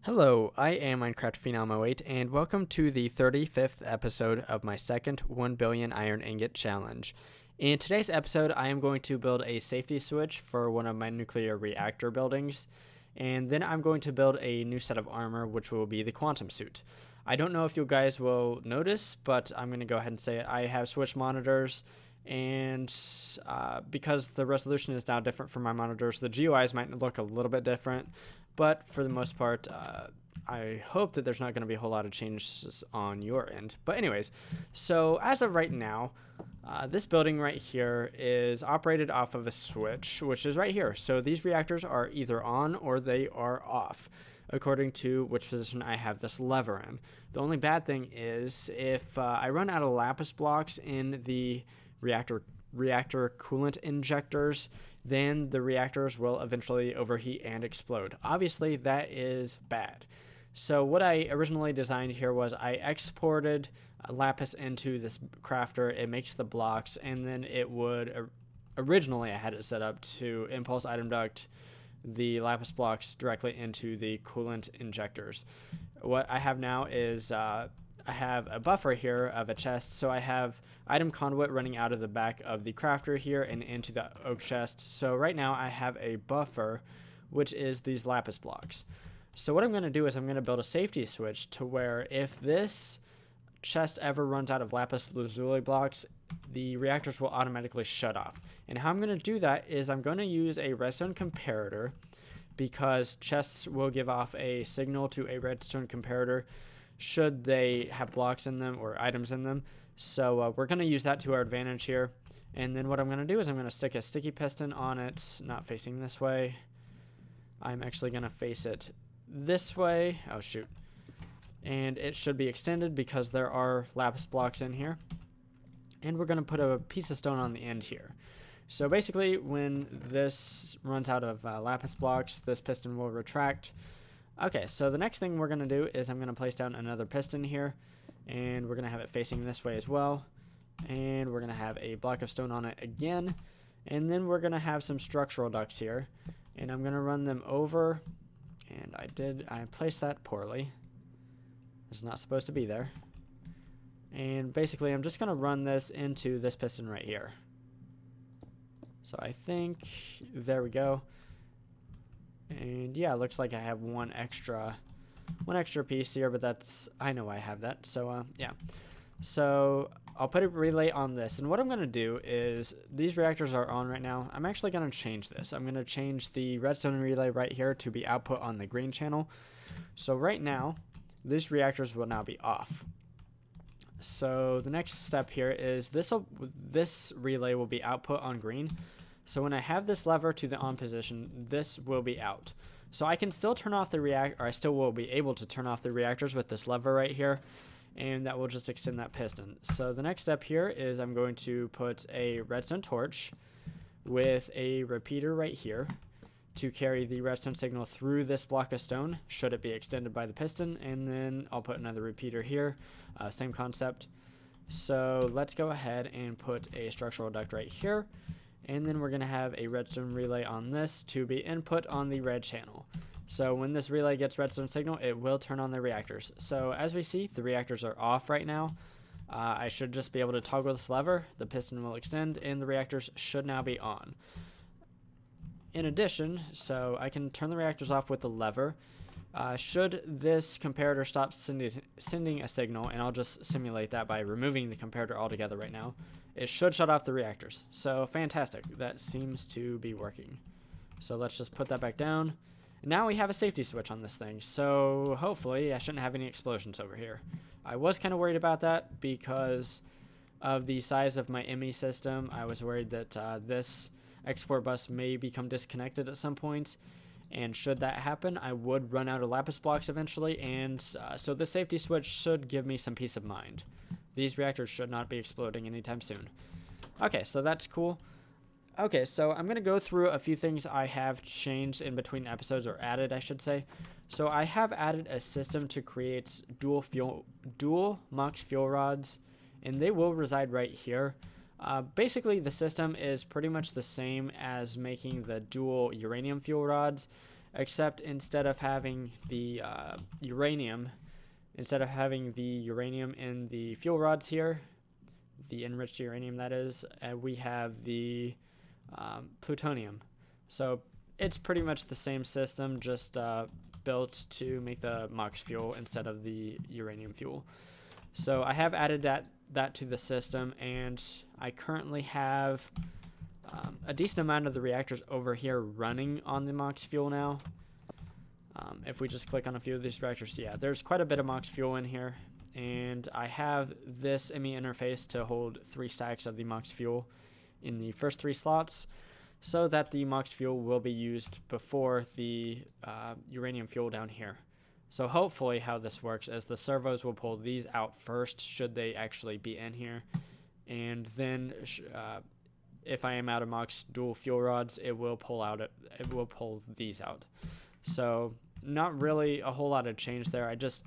Hello, I am Minecraft 08 and welcome to the 35th episode of my second 1 billion iron ingot challenge. In today's episode, I am going to build a safety switch for one of my nuclear reactor buildings, and then I'm going to build a new set of armor, which will be the QuantumSuit. I don't know if you guys will notice, but I'm going to go ahead and say it. I have switch monitors, and because the resolution is now different for my monitors, the GUIs might look a little bit different, but for the most part, I hope that there's not going to be a whole lot of changes on your end. But anyways, so as of right now, this building right here is operated off of a switch, which is right here. So these reactors are either on or they are off, according to which position I have this lever in. The only bad thing is if I run out of lapis blocks in the reactor coolant injectors, then the reactors will eventually overheat and explode. Obviously, that is bad. So what I originally designed here was I exported lapis into this crafter. It makes the blocks, and then it would originally I had it set up to impulse item duct the lapis blocks directly into the coolant injectors. What I have now is I have a buffer here of a chest, so I have item conduit running out of the back of the crafter here and into the oak chest. So right now I have a buffer, which is these lapis blocks. So what I'm going to do is I'm going to build a safety switch to where if this chest ever runs out of lapis lazuli blocks, the reactors will automatically shut off. And how I'm going to do that is I'm going to use a redstone comparator, because chests will give off a signal to a redstone comparator should they have blocks in them or items in them. So we're going to use that to our advantage here. And then what I'm going to do is I'm going to stick a sticky piston on it, not facing this way. I'm actually going to face it this way. Oh, shoot. And it should be extended because there are lapis blocks in here. And we're going to put a piece of stone on the end here. So basically, when this runs out of lapis blocks, this piston will retract. Okay, so the next thing we're going to do is I'm going to place down another piston here, and we're going to have it facing this way as well. And we're going to have a block of stone on it again. And then we're going to have some structural ducts here, and I'm going to run them over. And I placed that poorly. It's not supposed to be there. And basically, I'm just going to run this into this piston right here. So I think, there we go. And yeah, it looks like I have one extra piece here, but that's, I know I have that. So yeah. So I'll put a relay on this. And what I'm going to do is, these reactors are on right now. I'm actually going to change this. I'm going to change the redstone relay right here to be output on the green channel. So right now, these reactors will now be off. So the next step here is this relay will be output on green. So when I have this lever to the on position, this will be out. So I can still turn off the reactor, or I still will be able to turn off the reactors with this lever right here, and that will just extend that piston. So the next step here is I'm going to put a redstone torch with a repeater right here to carry the redstone signal through this block of stone, should it be extended by the piston, and then I'll put another repeater here, same concept. So let's go ahead and put a structural duct right here. And then we're going to have a redstone relay on this to be input on the red channel. So when this relay gets redstone signal, it will turn on the reactors. So as we see, the reactors are off right now. I should just be able to toggle this lever, the piston will extend, and the reactors should now be on. In addition, so I can turn the reactors off with the lever. Should this comparator stop sending a signal, and I'll just simulate that by removing the comparator altogether right now, it should shut off the reactors. So fantastic, that seems to be working. So let's just put that back down. And now we have a safety switch on this thing, so hopefully I shouldn't have any explosions over here. I was kind of worried about that because of the size of my ME system. I was worried that this export bus may become disconnected at some point, and should that happen, I would run out of lapis blocks eventually, and so the safety switch should give me some peace of mind. These reactors should not be exploding anytime soon. Okay, so that's cool. Okay, so I'm going to go through a few things I have changed in between episodes, or added, I should say. So I have added a system to create dual MUX fuel rods, and they will reside right here. Basically, the system is pretty much the same as making the dual uranium fuel rods, except instead of having the uranium in the fuel rods here, the enriched uranium that is, we have the plutonium. So it's pretty much the same system, just built to make the MOX fuel instead of the uranium fuel. So I have added that to the system, and I currently have a decent amount of the reactors over here running on the MOX fuel now. If we just click on a few of these reactors, yeah, there's quite a bit of MOX fuel in here, and I have this ME interface to hold 3 stacks of the MOX fuel in the first 3 slots, so that the MOX fuel will be used before the uranium fuel down here. So hopefully how this works is the servos will pull these out first, should they actually be in here, and then if I am out of MOX dual fuel rods, it will pull these out. So not really a whole lot of change there. I just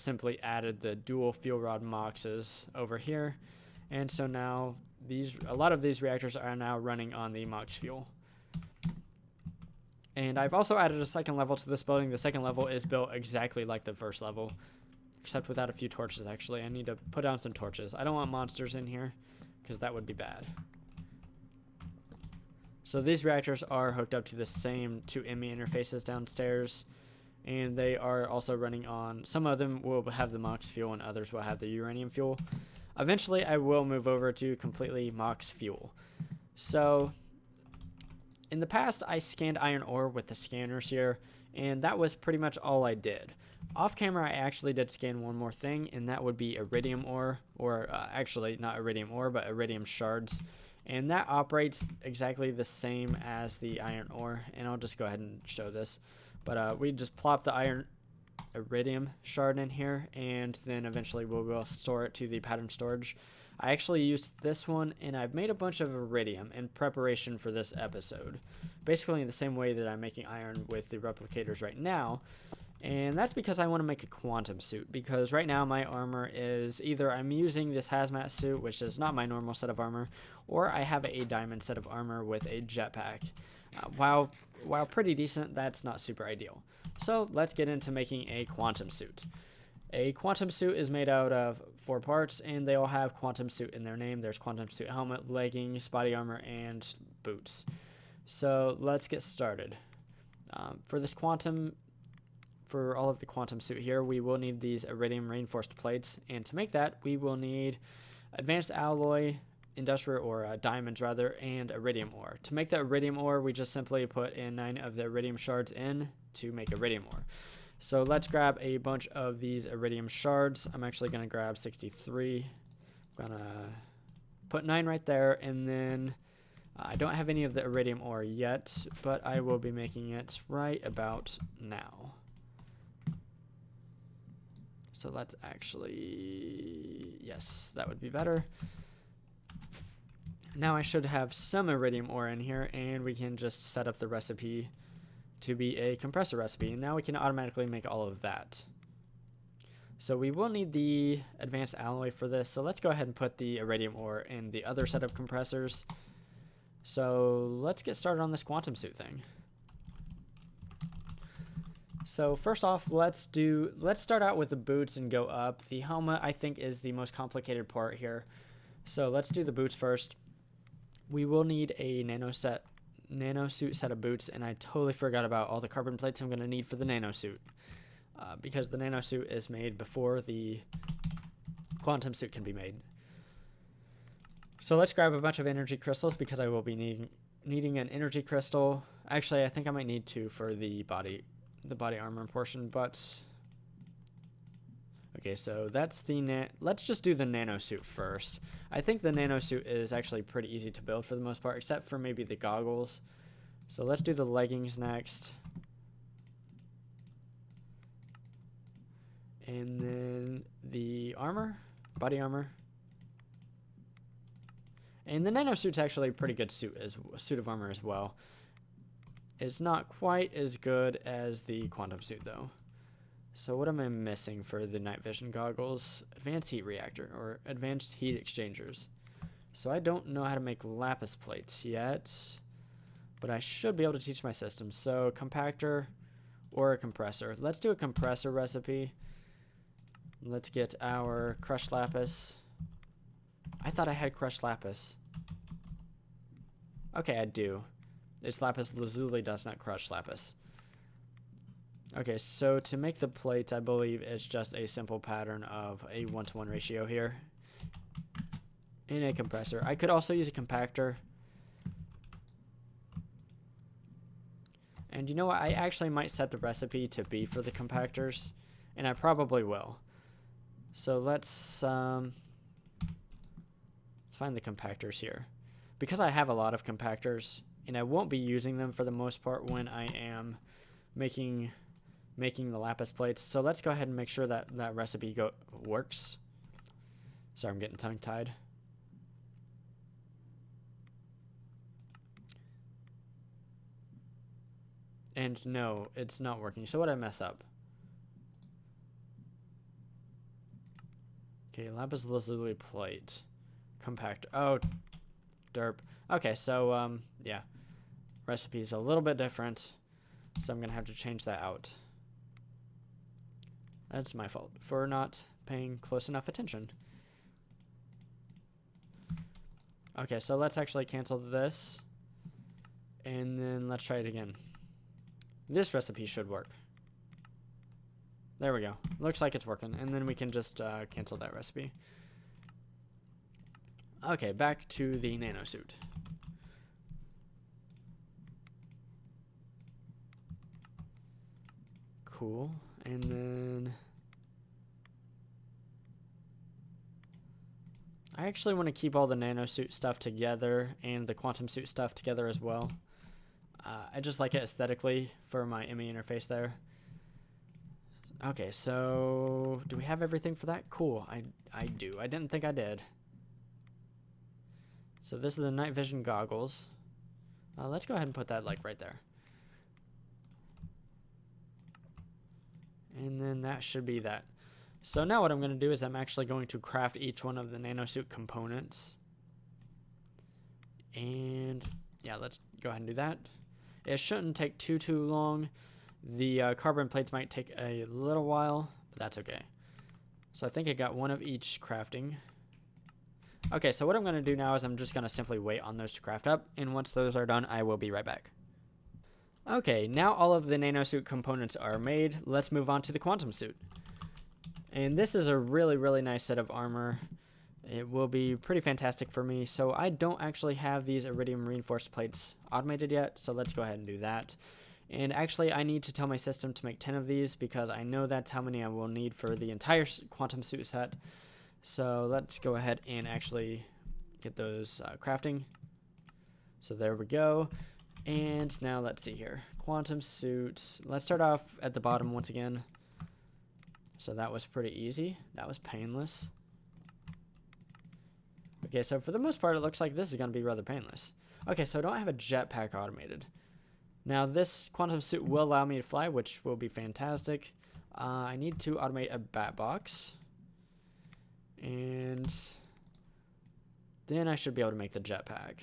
simply added the dual fuel rod MOXes over here, and so now a lot of these reactors are now running on the MOX fuel. And I've also added a second level to this building. The second level is built exactly like the first level, except without a few torches. Actually, I need to put down some torches. I don't want monsters in here because that would be bad. So these reactors are hooked up to the same 2 ME interfaces downstairs, and they are also running on, some of them will have the MOX fuel and others will have the uranium fuel. Eventually I will move over to completely MOX fuel. So in the past I scanned iron ore with the scanners here, and that was pretty much all I did. Off camera I actually did scan one more thing, and that would be iridium ore, or actually not iridium ore, but iridium shards. And that operates exactly the same as the iron ore, and I'll just go ahead and show this. But we just plop the iridium shard in here, and then eventually we will store it to the pattern storage. I actually used this one, and I've made a bunch of iridium in preparation for this episode, basically in the same way that I'm making iron with the replicators right now. And that's because I want to make a quantum suit, because right now my armor is either I'm using this hazmat suit, which is not my normal set of armor, or I have a diamond set of armor with a jetpack. While pretty decent, that's not super ideal. So let's get into making a quantum suit. A quantum suit is made out of 4 parts, and they all have quantum suit in their name. There's quantum suit helmet, leggings, body armor, and boots. So let's get started. For all of the quantum suit here, we will need these iridium reinforced plates, and to make that, we will need advanced alloy, industrial, or diamonds rather, and iridium ore. To make the iridium ore, we just simply put in 9 of the iridium shards in to make iridium ore. So let's grab a bunch of these iridium shards. I'm actually going to grab 63. I'm going to put 9 right there, and then I don't have any of the iridium ore yet, but I will be making it right about now. So let's actually, yes, that would be better. Now I should have some iridium ore in here, and we can just set up the recipe to be a compressor recipe. And now we can automatically make all of that. So we will need the advanced alloy for this. So let's go ahead and put the iridium ore in the other set of compressors. So let's get started on this quantum suit thing. So first off, let's start out with the boots and go up. The helmet, I think, is the most complicated part here. So let's do the boots first. We will need a nanosuit set of boots, and I totally forgot about all the carbon plates I'm going to need for the nanosuit, because the nanosuit is made before the quantum suit can be made. So let's grab a bunch of energy crystals, because I will be needing an energy crystal. Actually, I think I might need 2 for the body armor portion, but okay, so that's let's just do the nanosuit first. I think the nanosuit is actually pretty easy to build for the most part, except for maybe the goggles. So let's do the leggings next, and then the body armor. And the nanosuit's actually a pretty good suit of armor as well. It's not quite as good as the quantum suit though. So what am I missing for the night vision goggles? Advanced heat reactor, or advanced heat exchangers. So I don't know how to make lapis plates yet. but I should be able to teach my system. So compactor or a compressor. Let's do a compressor recipe. Let's get our crushed lapis. I thought I had crushed lapis. Okay, I do. It's lapis lazuli, does not crush lapis. Okay, so to make the plate, I believe it's just a simple pattern of a 1-to-1 ratio here in a compressor. I could also use a compactor. And you know what? I actually might set the recipe to be for the compactors, and I probably will. So let's find the compactors here. Because I have a lot of compactors, and I won't be using them for the most part when I am making the lapis plates. So let's go ahead and make sure that that recipe works. Sorry, I'm getting tongue-tied. And no, it's not working. So what did I mess up? Okay, lapis lazuli plate. Compact. Oh, derp. Okay, so, yeah. Recipe's a little bit different. So I'm going to have to change that out. That's my fault for not paying close enough attention. Okay, so let's actually cancel this. And then let's try it again. This recipe should work. There we go. Looks like it's working. And then we can just cancel that recipe. Okay, back to the nanosuit. Cool. And then I actually want to keep all the nanosuit stuff together and the QuantumSuit stuff together as well. I just like it aesthetically for my ME interface there. Okay, so do we have everything for that? Cool, I do. I didn't think I did. So this is the night vision goggles. Let's go ahead and put that like right there. And then that should be that. So now what I'm going to do is I'm actually going to craft each one of the nanosuit components. And yeah, let's go ahead and do that. It shouldn't take too long. The carbon plates might take a little while, but that's okay. So I think I got one of each crafting. Okay, so what I'm going to do now is I'm just going to simply wait on those to craft up, and once those are done, I will be right back. Okay, now all of the nanosuit components are made. Let's move on to the QuantumSuit. And this is a really nice set of armor. It will be pretty fantastic for me. So I don't actually have these iridium reinforced plates automated yet, so let's go ahead and do that. And actually, I need to tell my system to make 10 of these because I know that's how many I will need for the entire QuantumSuit set. So let's go ahead and actually get those crafting. So there we go. And now let's see here. QuantumSuit. Let's start off at the bottom once again. So that was pretty easy. That was painless. Okay, so for the most part, it looks like this is going to be rather painless. Okay, so I don't have a jetpack automated. Now, this QuantumSuit will allow me to fly, which will be fantastic. I need to automate a bat box. And then I should be able to make the jetpack.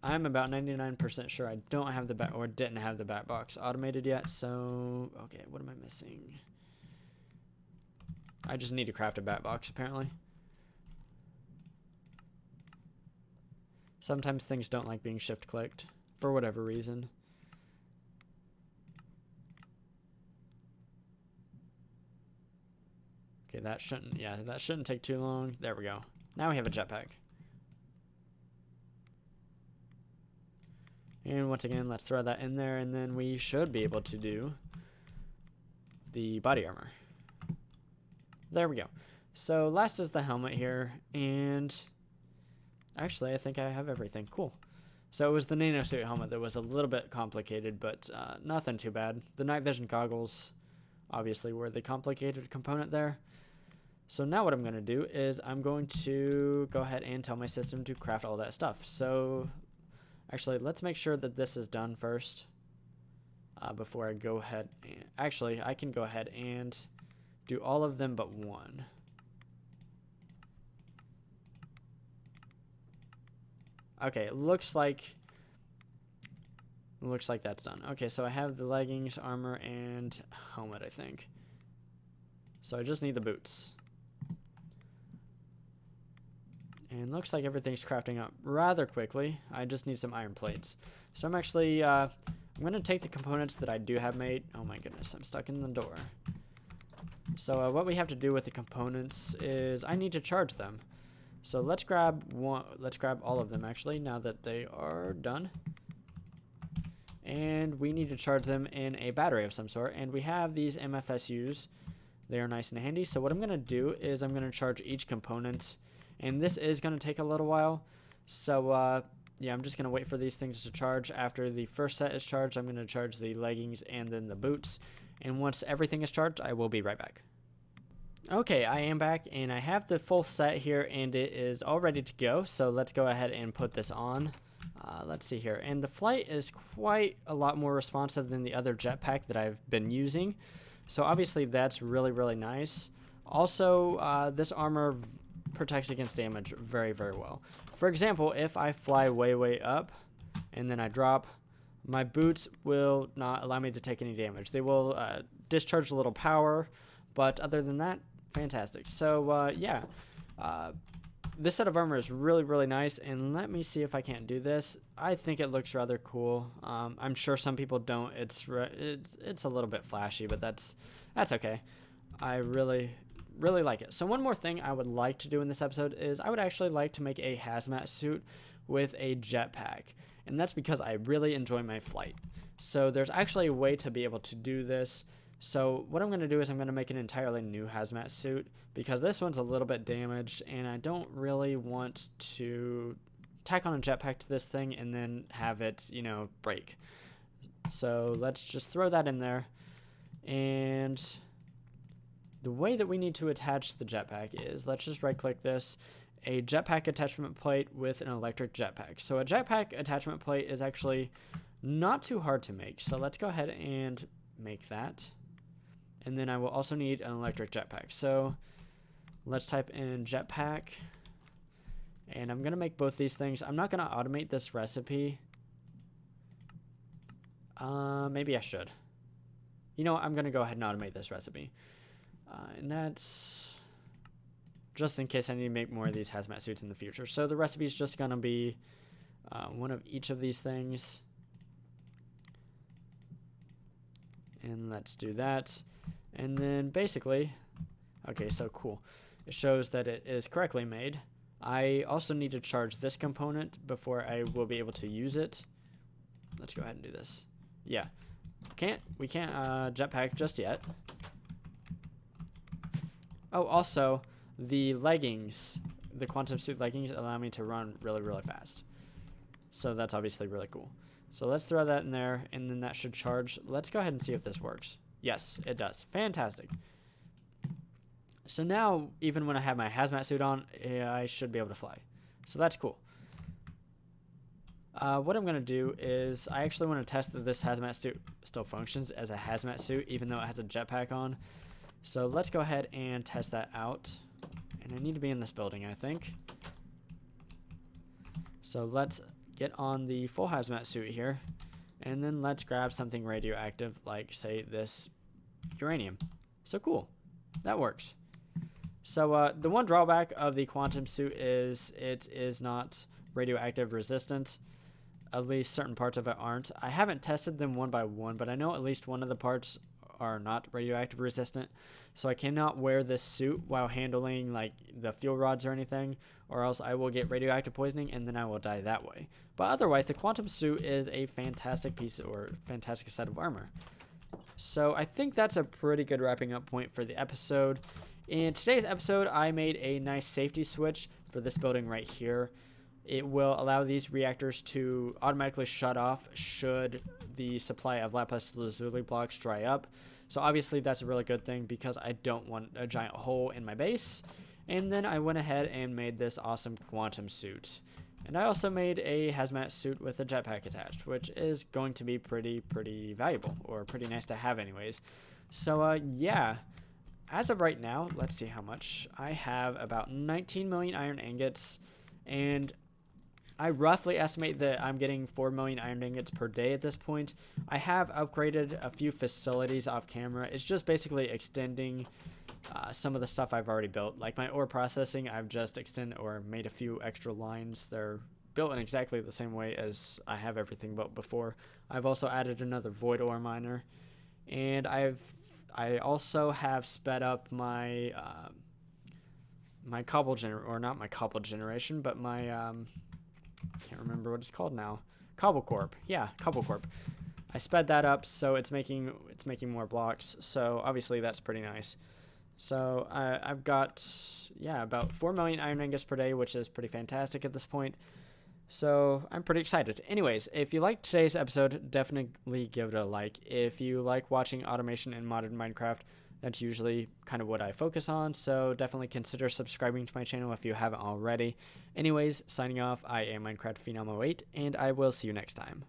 I'm about 99% sure I don't have the bat, or didn't have the bat box automated yet. So, okay, what am I missing? I just need to craft a bat box, apparently. Sometimes things don't like being shift-clicked, for whatever reason. Okay, that shouldn't take too long. There we go. Now we have a jetpack. And once again, let's throw that in there, and then we should be able to do the body armor. There we go. So last is the helmet here, and actually I think I have everything. Cool. So it was the nanosuit helmet that was a little bit complicated, but nothing too bad. The night vision goggles obviously were the complicated component there. So now what I'm going to do is I'm going to go ahead and tell my system to craft all that stuff. So actually, let's make sure that this is done first before I go ahead. Actually, I can go ahead and do all of them but one. Okay, looks like that's done. Okay, so I have the leggings, armor, and helmet, I think. So I just need the boots. And looks like everything's crafting up rather quickly. I just need some iron plates. So I'm actually, I'm going to take the components that I do have made. Oh my goodness, I'm stuck in the door. So what we have to do with the components is I need to charge them. So let's grab all of them actually, now that they are done. And we need to charge them in a battery of some sort. And we have these MFSUs. They are nice and handy. So what I'm going to do is I'm going to charge each component. And this is going to take a little while. So, yeah, I'm just going to wait for these things to charge. After the first set is charged, I'm going to charge the leggings and then the boots. And once everything is charged, I will be right back. Okay, I am back, and I have the full set here, and it is all ready to go. So let's go ahead and put this on. Let's see here. And the flight is quite a lot more responsive than the other jetpack that I've been using. So obviously that's really, really nice. Also, this armor protects against damage very, very well. For example, if I fly way, way up and then I drop, my boots will not allow me to take any damage. They will discharge a little power, but other than that, fantastic. So, yeah, this set of armor is really, really nice, and let me see if I can't do this. I think it looks rather cool. I'm sure some people don't. It's a little bit flashy, but that's okay. I really like it. So one more thing I would like to do in this episode is I would actually like to make a hazmat suit with a jetpack, and that's because I really enjoy my flight. So there's actually a way to be able to do this. So what I'm going to do is I'm going to make an entirely new hazmat suit because this one's a little bit damaged and I don't really want to tack on a jetpack to this thing and then have it, you know, break. So let's just throw that in there. And the way that we need to attach the jetpack is, let's just right click this, a jetpack attachment plate with an electric jetpack. So a jetpack attachment plate is actually not too hard to make. So let's go ahead and make that. And then I will also need an electric jetpack. So let's type in jetpack. And I'm going to make both these things. I'm not going to automate this recipe. Maybe I should. You know what? I'm going to go ahead and automate this recipe. And that's just in case I need to make more of these hazmat suits in the future. So the recipe is just going to be one of each of these things. And let's do that. And then basically, okay, so cool. It shows that it is correctly made. I also need to charge this component before I will be able to use it. Let's go ahead and do this. Yeah, we can't jetpack just yet. Oh, also, the leggings, the QuantumSuit leggings allow me to run really, really fast. So that's obviously really cool. So let's throw that in there, and then that should charge. Let's go ahead and see if this works. Yes, it does. Fantastic. So now, even when I have my hazmat suit on, I should be able to fly. So that's cool. What I'm going to do is I actually want to test that this hazmat suit still functions as a hazmat suit, even though it has a jetpack on. So let's go ahead and test that out. And I need to be in this building, I think. So let's get on the full hazmat suit here. And then let's grab something radioactive, like, say, this uranium. So cool. That works. So the one drawback of the QuantumSuit is it is not radioactive resistant. At least certain parts of it aren't. I haven't tested them one by one, but I know at least one of the parts are not radioactive resistant. So I cannot wear this suit while handling like the fuel rods or anything, or else I will get radioactive poisoning and then I will die that way. But otherwise, the QuantumSuit is a fantastic piece or fantastic set of armor. So I think that's a pretty good wrapping up point for the episode. In today's episode, I made a nice safety switch for this building right here. It will allow these reactors to automatically shut off should the supply of lapis lazuli blocks dry up. So obviously that's a really good thing because I don't want a giant hole in my base. And then I went ahead and made this awesome quantum suit. And I also made a hazmat suit with a jetpack attached, which is going to be pretty valuable, or pretty nice to have anyways. So yeah, as of right now, let's see how much. I have about 19 million iron ingots, and I roughly estimate that I'm getting 4 million iron ingots per day at this point. I have upgraded a few facilities off camera. It's just basically extending some of the stuff I've already built. Like my ore processing, I've just extended or made a few extra lines. They're built in exactly the same way as I have everything built before. I've also added another void ore miner, and I also have sped up my my cobble or not my cobble generation, but my I can't remember what it's called now. Cobble Corp. Yeah, Cobble Corp. I sped that up so it's making more blocks. So obviously that's pretty nice. So I've got about 4 million iron ingots per day, which is pretty fantastic at this point. So I'm pretty excited. Anyways, if you liked today's episode, definitely give it a like. If you like watching automation in modern Minecraft, that's usually kind of what I focus on, so definitely consider subscribing to my channel if you haven't already. Anyways, signing off, I am Minecraft Phenom 08, and I will see you next time.